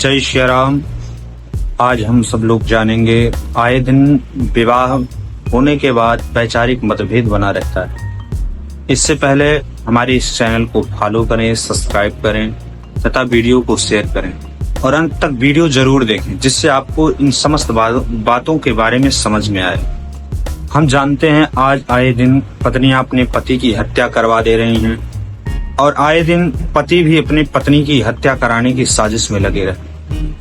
जय श्री राम। आज हम सब लोग जानेंगे, आए दिन विवाह होने के बाद वैचारिक मतभेद बना रहता है। इससे पहले हमारे इस चैनल को फॉलो करें, सब्सक्राइब करें तथा वीडियो को शेयर करें और अंत तक वीडियो जरूर देखें, जिससे आपको इन समस्त बातों के बारे में समझ में आए। हम जानते हैं आज आए दिन पत्नियां अपने पति की हत्या करवा दे रही हैं और आए दिन पति भी अपनी पत्नी की हत्या कराने की साजिश में लगे रहे।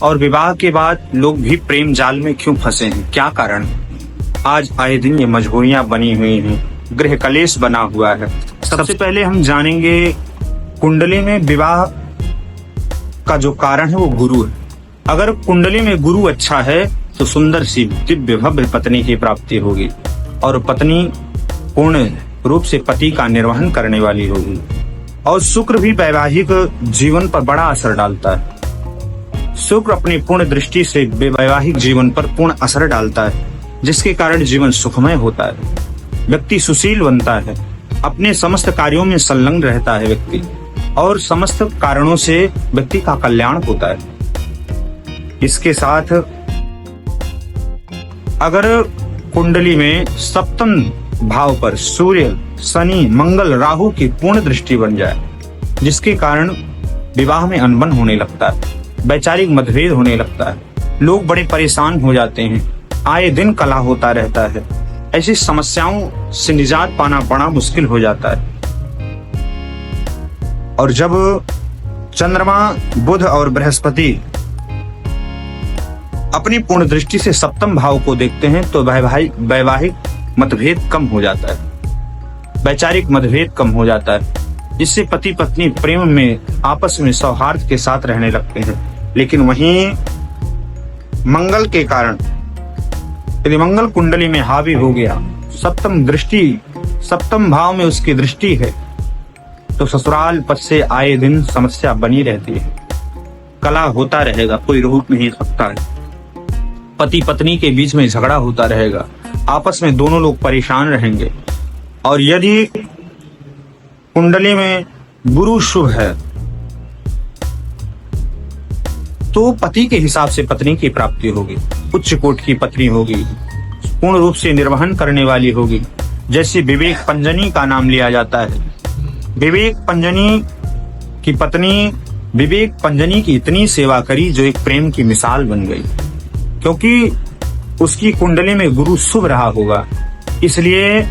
और विवाह के बाद लोग भी प्रेम जाल में क्यों फंसे हैं, क्या कारण? आज आए दिन ये मजबूरियां बनी हुई हैं, गृह कलेश बना हुआ है। सबसे पहले हम जानेंगे, कुंडली में विवाह का जो कारण है वो गुरु है। अगर कुंडली में गुरु अच्छा है तो सुंदर सी दिव्य भव्य पत्नी की प्राप्ति होगी और पत्नी पूर्ण रूप से पति का निर्वहन करने वाली होगी। और शुक्र भी वैवाहिक जीवन पर बड़ा असर डालता है। शुक्र अपनी पूर्ण दृष्टि से वैवाहिक जीवन पर पूर्ण असर डालता है, जिसके कारण जीवन सुखमय होता है, व्यक्ति सुशील बनता है, अपने समस्त कार्यों में संलग्न रहता है व्यक्ति, और समस्त कारणों से व्यक्ति का कल्याण होता है। इसके साथ अगर कुंडली में सप्तम भाव पर सूर्य, शनि, मंगल, राहु की पूर्ण दृष्टि बन जाए, जिसके कारण विवाह में अनबन होने लगता है, वैचारिक मतभेद होने लगता है, लोग बड़े परेशान हो जाते हैं, आए दिन कलह होता रहता है। ऐसी समस्याओं से निजात पाना बड़ा मुश्किल हो जाता है। और जब चंद्रमा, बुध और बृहस्पति अपनी पूर्ण दृष्टि से सप्तम भाव को देखते हैं तो वैवाहिक मतभेद कम हो जाता है, वैचारिक मतभेद कम हो जाता है, जिससे पति पत्नी प्रेम में आपस में सौहार्द के साथ रहने लगते हैं। लेकिन वहीं मंगल के कारण यदि मंगल कुंडली में हावी हो गया, सप्तम भाव में उसकी दृष्टि है, तो ससुराल पद से आए दिन समस्या बनी रहती है, कलह होता रहेगा, कोई रोक नहीं सकता है, पति पत्नी के बीच में झगड़ा होता रहेगा, आपस में दोनों लोग परेशान रहेंगे। और यदि कुंडली में गुरु शुभ है तो पति के हिसाब से पत्नी की प्राप्ति होगी, उच्च कोटि की पत्नी होगी, पूर्ण रूप से निर्वहन करने वाली होगी। जैसे विवेक पंजनी का नाम लिया जाता है, विवेक पंजनी की पत्नी विवेक पंजनी की इतनी सेवा करी जो एक प्रेम की मिसाल बन गई, क्योंकि उसकी कुंडली में गुरु शुभ रहा होगा, इसलिए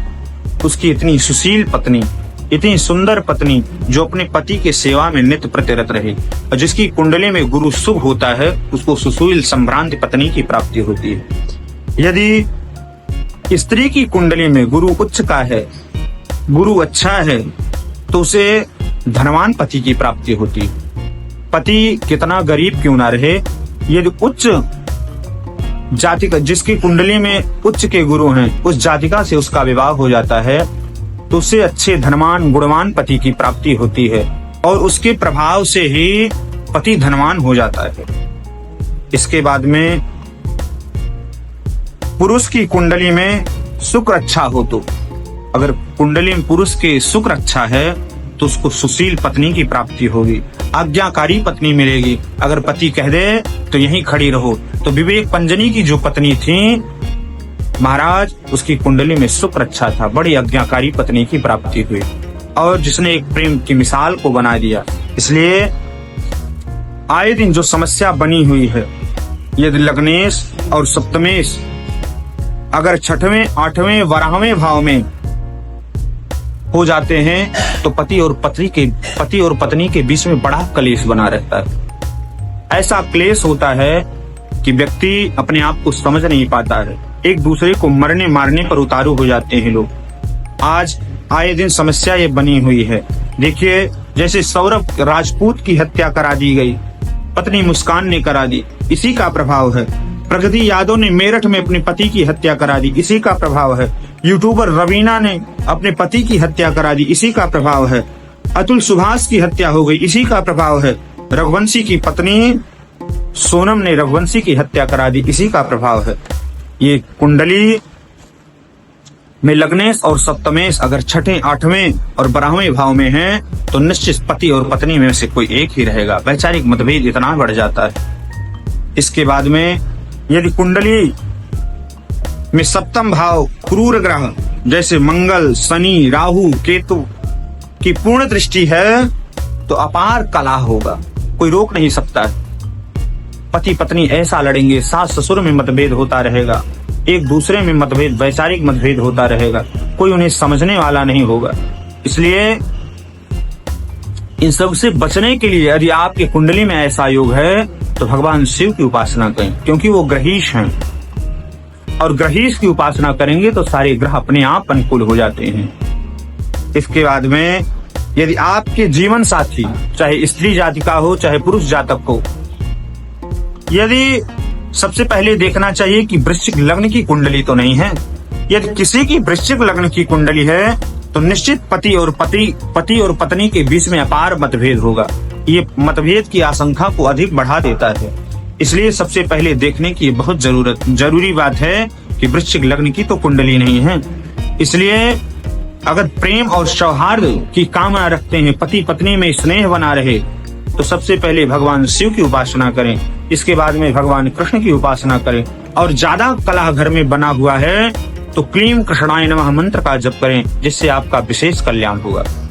उसकी इतनी सुशील पत्नी, इतनी सुंदर पत्नी जो अपने पति के सेवा में नित्य प्रतिरत रहे, और जिसकी कुंडली में गुरु शुभ होता है उसको सुशील संभ्रांत पत्नी की प्राप्ति होती है। यदि स्त्री की कुंडली में गुरु उच्च का है, गुरु अच्छा है, तो उसे धनवान पति की प्राप्ति होती है। पति कितना गरीब क्यों ना रहे, यदि उच्च जाति का, जिसकी कुंडली में उच्च के गुरु हैं, उस जातिका से उसका विवाह हो जाता है तो उसे अच्छे धनवान गुणवान पति की प्राप्ति होती है और उसके प्रभाव से ही पति धनवान हो जाता है। इसके बाद में पुरुष की कुंडली में शुक्र अच्छा हो, तो अगर कुंडली में पुरुष के शुक्र अच्छा है तो उसको सुशील पत्नी की प्राप्ति होगी, आज्ञाकारी पत्नी मिलेगी। अगर पति कह दे तो यहीं खड़ी रहो, तो विवेक पंजनी की जो पत्नी थी महाराज, उसकी कुंडली में शुक्र अच्छा था, बड़ी आज्ञाकारी पत्नी की प्राप्ति हुई और जिसने एक प्रेम की मिसाल को बना दिया। इसलिए आए दिन जो समस्या बनी हुई है, यदि लग्नेश और सप्तमेश अगर छठवें, आठवें, 12वें भाव में हो जाते हैं तो पति और पत्नी के बीच में बड़ा क्लेश बना रहता है। ऐसा क्लेश होता है कि व्यक्ति अपने आप को समझ नहीं पाता है, एक दूसरे को मरने मारने पर उतारू हो जाते हैं लोग। आज आए दिन समस्या ये बनी हुई है। देखिए, जैसे सौरभ राजपूत की हत्या करा दी गई, पत्नी मुस्कान ने करा दी, इसी का प्रभाव है। प्रगति यादव ने मेरठ में अपने पति की हत्या करा दी, इसी का प्रभाव है। यूट्यूबर रवीना ने अपने पति की हत्या करा दी, इसी का प्रभाव है। अतुल सुभाष की हत्या हो गई, इसी का प्रभाव है। रघुवंशी की पत्नी सोनम ने रघुवंशी की हत्या करा दी, इसी का प्रभाव है। ये कुंडली में लग्नेश और सप्तमेश अगर छठे, आठवें और 12वें भाव में हैं तो निश्चित पति और पत्नी में से कोई एक ही रहेगा। वैचारिक मतभेद इतना बढ़ जाता है इसके बाद में यदि कुंडली में सप्तम भाव क्रूर ग्रह जैसे मंगल, शनि, राहु, केतु की पूर्ण दृष्टि है तो अपार कलह होगा, कोई रोक नहीं सकता है। पति पत्नी ऐसा लड़ेंगे, सास ससुर में मतभेद होता रहेगा, एक दूसरे में मतभेद, वैचारिक मतभेद होता रहेगा, कोई उन्हें समझने वाला नहीं होगा। इसलिए इन सब से बचने के लिए यदि आपके कुंडली में ऐसा योग है तो भगवान शिव की उपासना करें, क्योंकि वो ग्रहीश हैं और ग्रहीश की उपासना करेंगे तो सारे ग्रह अपने आप अनुकूल हो जाते हैं। इसके बाद में यदि आपके जीवन साथी चाहे स्त्री जाति का हो चाहे पुरुष जातक हो, यदि सबसे पहले देखना चाहिए कि वृश्चिक लग्न की कुंडली तो नहीं है। यदि किसी की वृश्चिक लग्न की कुंडली है तो निश्चित पति और पत्नी के बीच में अपार मतभेद होगा। ये मतभेद की आशंका को अधिक बढ़ा देता है। इसलिए सबसे पहले देखने की बहुत जरूरी बात है कि वृश्चिक लग्न की तो कुंडली नहीं है। इसलिए अगर प्रेम और सौहार्द की कामना रखते हैं, पति पत्नी में स्नेह बना रहे, तो सबसे पहले भगवान शिव की उपासना करें, इसके बाद में भगवान कृष्ण की उपासना करें। और ज्यादा कलह घर में बना हुआ है तो क्लीम कृष्णाय नमः मंत्र का जप करें, जिससे आपका विशेष कल्याण होगा।